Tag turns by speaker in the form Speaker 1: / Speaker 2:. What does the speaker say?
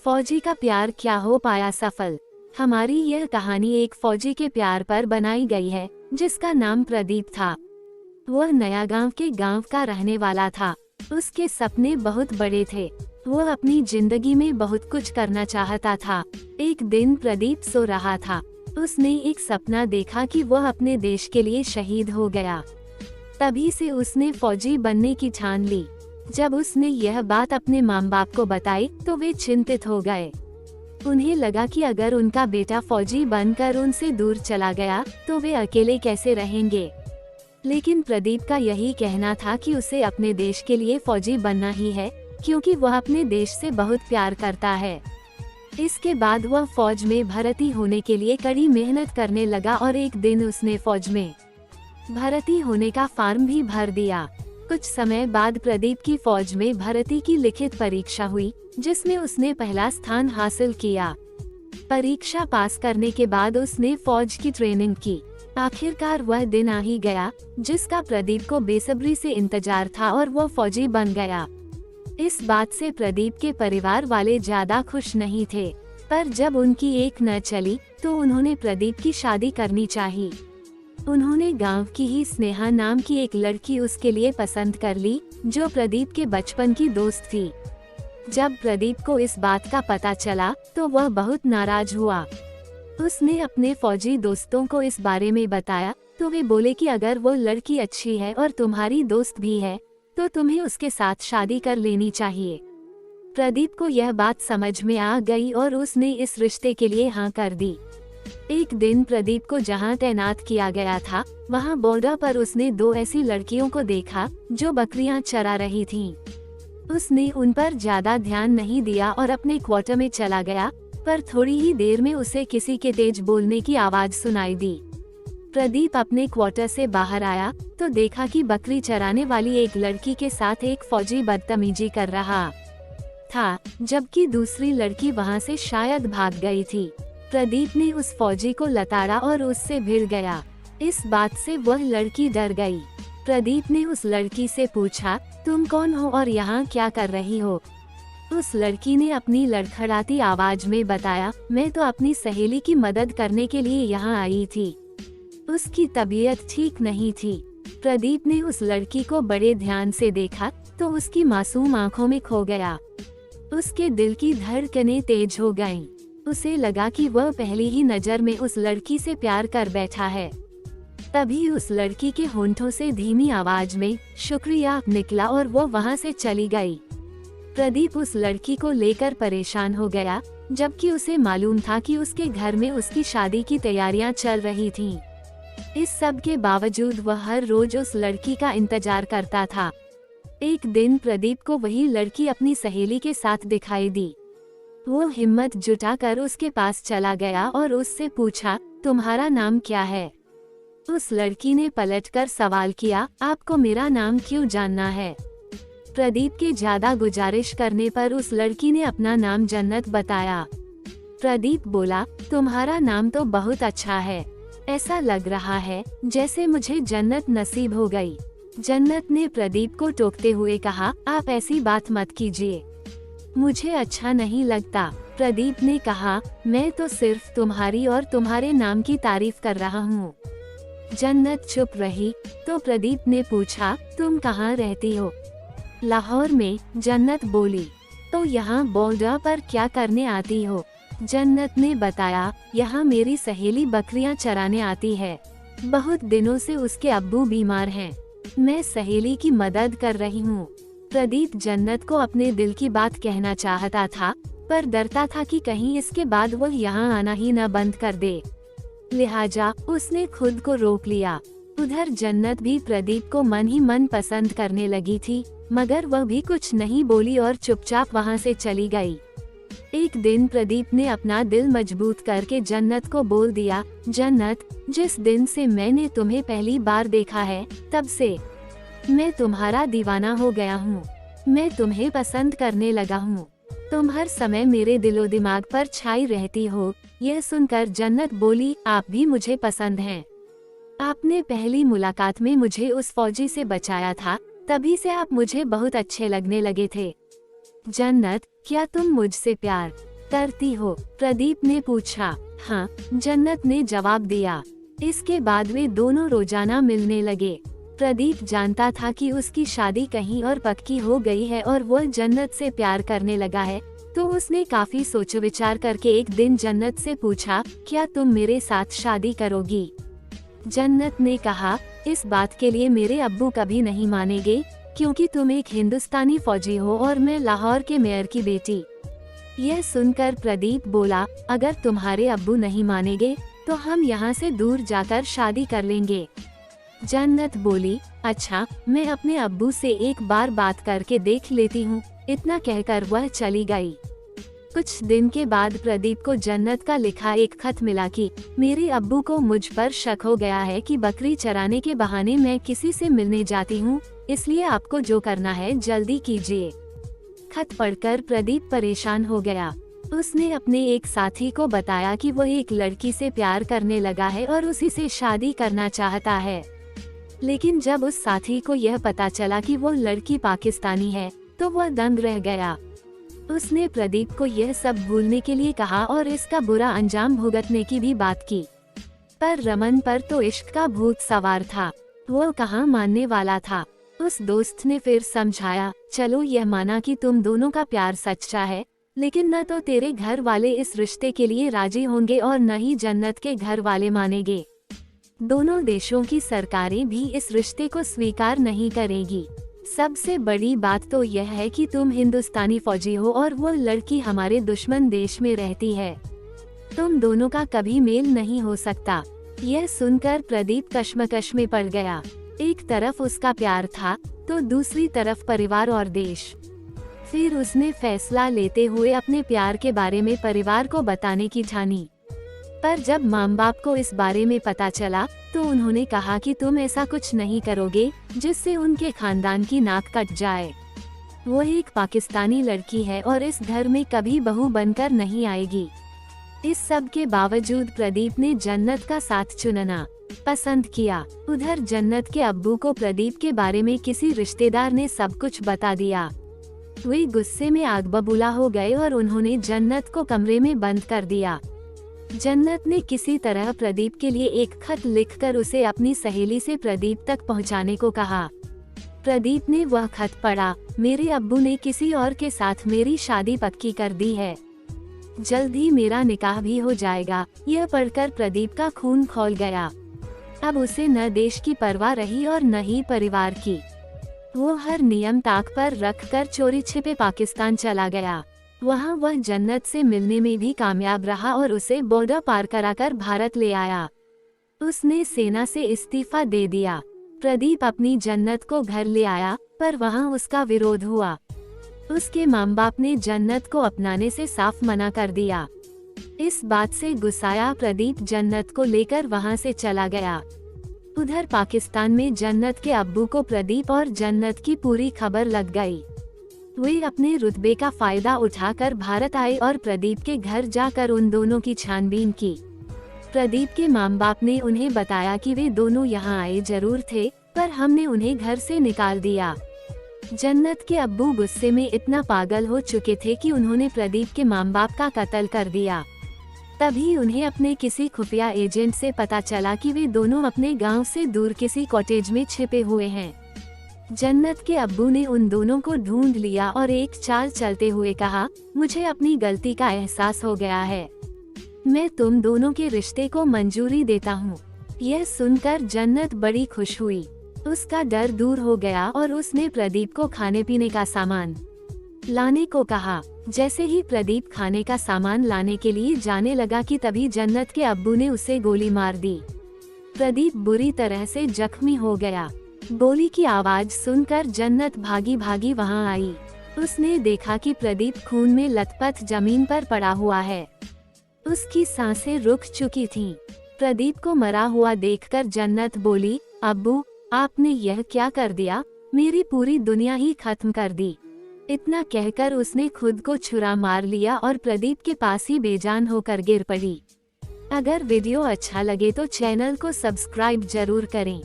Speaker 1: फौजी का प्यार क्या हो पाया सफल। हमारी यह कहानी एक फौजी के प्यार पर बनाई गई है जिसका नाम प्रदीप था। वह नया गांव के गांव का रहने वाला था। उसके सपने बहुत बड़े थे। वह अपनी जिंदगी में बहुत कुछ करना चाहता था। एक दिन प्रदीप सो रहा था। उसने एक सपना देखा कि वह अपने देश के लिए शहीद हो गया। तभी से उसने फौजी बनने की ठान ली। जब उसने यह बात अपने माँ बाप को बताई तो वे चिंतित हो गए। उन्हें लगा कि अगर उनका बेटा फौजी बनकर उनसे दूर चला गया तो वे अकेले कैसे रहेंगे। लेकिन प्रदीप का यही कहना था कि उसे अपने देश के लिए फौजी बनना ही है, क्योंकि वह अपने देश से बहुत प्यार करता है। इसके बाद वह फौज में भर्ती होने के लिए कड़ी मेहनत करने लगा और एक दिन उसने फौज में भर्ती होने का फॉर्म भी भर दिया। कुछ समय बाद प्रदीप की फौज में भर्ती की लिखित परीक्षा हुई, जिसमें उसने पहला स्थान हासिल किया। परीक्षा पास करने के बाद उसने फौज की ट्रेनिंग की। आखिरकार वह दिन आ ही गया जिसका प्रदीप को बेसब्री से इंतजार था और वह फौजी बन गया। इस बात से प्रदीप के परिवार वाले ज्यादा खुश नहीं थे, पर जब उनकी एक न चली तो उन्होंने प्रदीप की शादी करनी चाहिए। उन्होंने गांव की ही स्नेहा नाम की एक लड़की उसके लिए पसंद कर ली, जो प्रदीप के बचपन की दोस्त थी। जब प्रदीप को इस बात का पता चला तो वह बहुत नाराज हुआ। उसने अपने फौजी दोस्तों को इस बारे में बताया तो वे बोले कि अगर वो लड़की अच्छी है और तुम्हारी दोस्त भी है तो तुम्हें उसके साथ शादी कर लेनी चाहिए। प्रदीप को यह बात समझ में आ गई और उसने इस रिश्ते के लिए हाँ कर दी। एक दिन प्रदीप को जहां तैनात किया गया था, वहां बॉर्डर पर उसने दो ऐसी लड़कियों को देखा जो बकरियां चरा रही थीं। उसने उन पर ज्यादा ध्यान नहीं दिया और अपने क्वार्टर में चला गया, पर थोड़ी ही देर में उसे किसी के तेज बोलने की आवाज सुनाई दी। प्रदीप अपने क्वार्टर से बाहर आया तो देखा कि बकरी चराने वाली एक लड़की के साथ एक फौजी बदतमीजी कर रहा था, जबकि दूसरी लड़की वहां से शायद भाग गई थी। प्रदीप ने उस फौजी को लताड़ा और उससे भिड़ गया। इस बात से वह लड़की डर गई। प्रदीप ने उस लड़की से पूछा, तुम कौन हो और यहाँ क्या कर रही हो? उस लड़की ने अपनी लड़खड़ाती आवाज में बताया, मैं तो अपनी सहेली की मदद करने के लिए यहाँ आई थी। उसकी तबीयत ठीक नहीं थी। प्रदीप ने उस लड़की को बड़े ध्यान से देखा तो उसकी मासूम आंखों में खो गया। उसके दिल की धड़कनें तेज हो गईं। उसे लगा कि वह पहली ही नजर में उस लड़की से प्यार कर बैठा है। तभी उस लड़की के होंठों से धीमी आवाज में शुक्रिया निकला और वो वहां से चली गई। प्रदीप उस लड़की को लेकर परेशान हो गया, जबकि उसे मालूम था कि उसके घर में उसकी शादी की तैयारियां चल रही थीं। इस सब के बावजूद वह हर रोज उस लड़की का इंतजार करता था। एक दिन प्रदीप को वही लड़की अपनी सहेली के साथ दिखाई दी। वो हिम्मत जुटाकर उसके पास चला गया और उससे पूछा, तुम्हारा नाम क्या है? उस लड़की ने पलटकर सवाल किया, आपको मेरा नाम क्यों जानना है? प्रदीप के ज्यादा गुजारिश करने पर उस लड़की ने अपना नाम जन्नत बताया। प्रदीप बोला, तुम्हारा नाम तो बहुत अच्छा है। ऐसा लग रहा है जैसे मुझे जन्नत नसीब हो गई। जन्नत ने प्रदीप को टोकते हुए कहा, आप ऐसी बात मत कीजिए, मुझे अच्छा नहीं लगता। प्रदीप ने कहा, मैं तो सिर्फ तुम्हारी और तुम्हारे नाम की तारीफ कर रहा हूँ। जन्नत चुप रही तो प्रदीप ने पूछा, तुम कहाँ रहती हो? लाहौर में, जन्नत बोली। तो यहाँ बॉर्डर पर क्या करने आती हो? जन्नत ने बताया, यहाँ मेरी सहेली बकरियाँ चराने आती है। बहुत दिनों से उसके अब्बू बीमार हैं। मैं सहेली की मदद कर रही हूँ। प्रदीप जन्नत को अपने दिल की बात कहना चाहता था, पर डरता था कि कहीं इसके बाद वह यहाँ आना ही न बंद कर दे। लिहाजा उसने खुद को रोक लिया। उधर जन्नत भी प्रदीप को मन ही मन पसंद करने लगी थी, मगर वह भी कुछ नहीं बोली और चुपचाप वहाँ से चली गई। एक दिन प्रदीप ने अपना दिल मजबूत करके जन्नत को बोल दिया, जन्नत, जिस दिन से मैंने तुम्हें पहली बार देखा है तब से मैं तुम्हारा दीवाना हो गया हूँ। मैं तुम्हें पसंद करने लगा हूँ। तुम हर समय मेरे दिलो दिमाग पर छाई रहती हो। यह सुनकर जन्नत बोली, आप भी मुझे पसंद हैं। आपने पहली मुलाकात में मुझे उस फौजी से बचाया था, तभी से आप मुझे बहुत अच्छे लगने लगे थे। जन्नत, क्या तुम मुझसे प्यार करती हो? प्रदीप ने पूछा। हाँ, जन्नत ने जवाब दिया। इसके बाद वे दोनों रोजाना मिलने लगे। प्रदीप जानता था कि उसकी शादी कहीं और पक्की हो गई है और वह जन्नत से प्यार करने लगा है, तो उसने काफी सोच विचार करके एक दिन जन्नत से पूछा, क्या तुम मेरे साथ शादी करोगी? जन्नत ने कहा, इस बात के लिए मेरे अब्बू कभी नहीं मानेंगे, क्योंकि तुम एक हिंदुस्तानी फौजी हो और मैं लाहौर के मेयर की बेटी। यह सुनकर प्रदीप बोला, अगर तुम्हारे अब्बू नहीं मानेंगे तो हम यहाँ से दूर जाकर शादी कर लेंगे। जन्नत बोली, अच्छा, मैं अपने अब्बू से एक बार बात करके देख लेती हूँ। इतना कहकर वह चली गई। कुछ दिन के बाद प्रदीप को जन्नत का लिखा एक खत मिला कि मेरे अब्बू को मुझ पर शक हो गया है कि बकरी चराने के बहाने मैं किसी से मिलने जाती हूँ, इसलिए आपको जो करना है जल्दी कीजिए। खत पढ़कर प्रदीप परेशान हो गया। उसने अपने एक साथी को बताया कि वह एक लड़की से प्यार करने लगा है और उसी से शादी करना चाहता है। लेकिन जब उस साथी को यह पता चला कि वो लड़की पाकिस्तानी है, तो वह दंग रह गया। उसने प्रदीप को यह सब भूलने के लिए कहा और इसका बुरा अंजाम भुगतने की भी बात की। पर रमन पर तो इश्क का भूत सवार था, वो कहाँ मानने वाला था। उस दोस्त ने फिर समझाया, चलो यह माना कि तुम दोनों का प्यार सच्चा है, लेकिन न तो तेरे घर वाले इस रिश्ते के लिए राजी होंगे और न ही जन्नत के घर वाले मानेंगे। दोनों देशों की सरकारें भी इस रिश्ते को स्वीकार नहीं करेगी। सबसे बड़ी बात तो यह है कि तुम हिंदुस्तानी फौजी हो और वो लड़की हमारे दुश्मन देश में रहती है। तुम दोनों का कभी मेल नहीं हो सकता। यह सुनकर प्रदीप कश्मकश में पड़ गया। एक तरफ उसका प्यार था, तो दूसरी तरफ परिवार और देश। फिर उसने फैसला लेते हुए अपने प्यार के बारे में परिवार को बताने की ठानी। पर जब माँ बाप को इस बारे में पता चला, तो उन्होंने कहा कि तुम ऐसा कुछ नहीं करोगे जिससे उनके खानदान की नाक कट जाए। वो एक पाकिस्तानी लड़की है और इस घर में कभी बहू बनकर नहीं आएगी। इस सब के बावजूद प्रदीप ने जन्नत का साथ चुनना पसंद किया। उधर जन्नत के अब्बू को प्रदीप के बारे में किसी रिश्तेदार ने सब कुछ बता दिया। वे गुस्से में आग बबूला हो गए और उन्होंने जन्नत को कमरे में बंद कर दिया। जन्नत ने किसी तरह प्रदीप के लिए एक खत लिखकर उसे अपनी सहेली से प्रदीप तक पहुंचाने को कहा। प्रदीप ने वह खत पढ़ा। मेरे अब्बू ने किसी और के साथ मेरी शादी पक्की कर दी है, जल्द ही मेरा निकाह भी हो जाएगा। यह पढ़कर प्रदीप का खून खौल गया। अब उसे न देश की परवाह रही और न ही परिवार की। वो हर नियम ताक पर रखकर चोरी छिपे पाकिस्तान चला गया। वहाँ वह जन्नत से मिलने में भी कामयाब रहा और उसे बॉर्डर पार कराकर भारत ले आया। उसने सेना से इस्तीफा दे दिया। प्रदीप अपनी जन्नत को घर ले आया, पर वहाँ उसका विरोध हुआ। उसके माँ बाप ने जन्नत को अपनाने से साफ मना कर दिया। इस बात से गुस्साया प्रदीप जन्नत को लेकर वहाँ से चला गया। उधर पाकिस्तान में जन्नत के अब्बू को प्रदीप और जन्नत की पूरी खबर लग गई। वे अपने रुतबे का फायदा उठाकर भारत आए और प्रदीप के घर जाकर उन दोनों की छानबीन की। प्रदीप के माँ बाप ने उन्हें बताया कि वे दोनों यहाँ आए जरूर थे, पर हमने उन्हें घर से निकाल दिया। जन्नत के अब्बू गुस्से में इतना पागल हो चुके थे कि उन्होंने प्रदीप के माँ बाप का कत्ल कर दिया। तभी उन्हें अपने किसी खुफिया एजेंट से पता चला कि वे दोनों अपने गांव से दूर किसी कॉटेज में छिपे हुए हैं। जन्नत के अब्बू ने उन दोनों को ढूंढ लिया और एक चाल चलते हुए कहा, मुझे अपनी गलती का एहसास हो गया है, मैं तुम दोनों के रिश्ते को मंजूरी देता हूँ। यह सुनकर जन्नत बड़ी खुश हुई। उसका डर दूर हो गया और उसने प्रदीप को खाने पीने का सामान लाने को कहा। जैसे ही प्रदीप खाने का सामान लाने के लिए जाने लगा कि तभी जन्नत के अब्बू ने उसे गोली मार दी। प्रदीप बुरी तरह से जख्मी हो गया। गोली की आवाज सुनकर जन्नत भागी भागी वहां आई। उसने देखा कि प्रदीप खून में लथपथ जमीन पर पड़ा हुआ है। उसकी सांसें रुक चुकी थीं। प्रदीप को मरा हुआ देखकर जन्नत बोली, अब्बू, आपने यह क्या कर दिया? मेरी पूरी दुनिया ही खत्म कर दी। इतना कहकर उसने खुद को छुरा मार लिया और प्रदीप के पास ही बेजान होकर गिर पड़ी। अगर वीडियो अच्छा लगे तो चैनल को सब्सक्राइब जरूर करें।